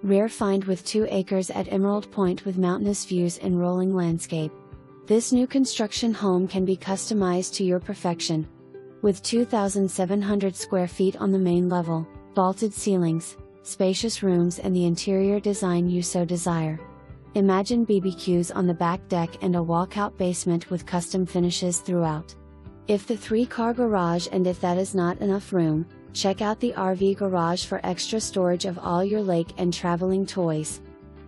Rare find with 2 acres at Emerald Point with mountainous views and rolling landscape. This new construction home can be customized to your perfection. With 2,700 square feet on the main level, vaulted ceilings, spacious rooms and the interior design you so desire. Imagine BBQs on the back deck and a walkout basement with custom finishes throughout. If the 3-car garage, and if that is not enough room, check out the RV garage for extra storage of all your lake and traveling toys.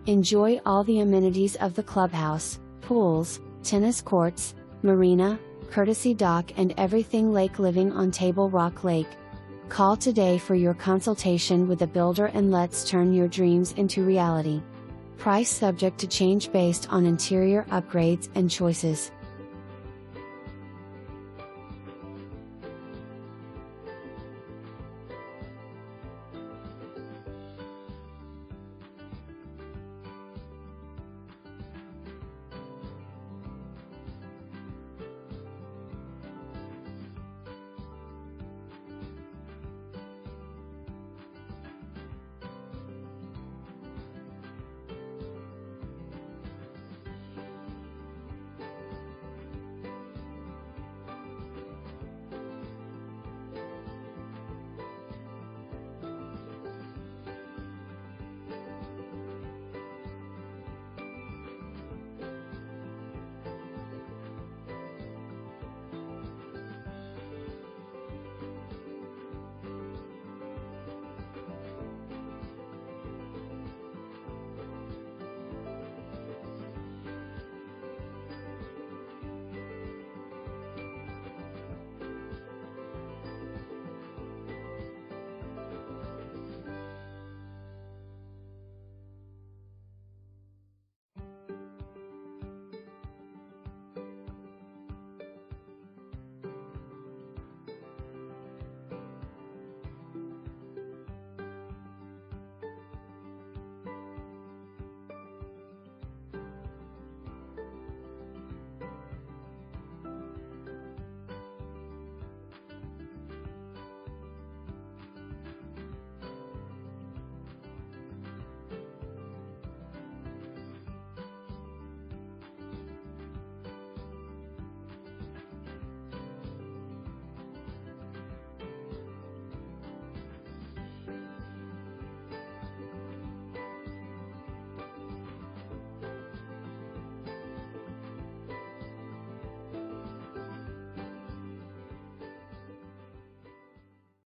Enjoy all the amenities of the clubhouse, pools, tennis courts, marina, courtesy dock and everything lake living on Table Rock Lake. Call today for your consultation with a builder and let's turn your dreams into reality. Price subject to change based on interior upgrades and choices.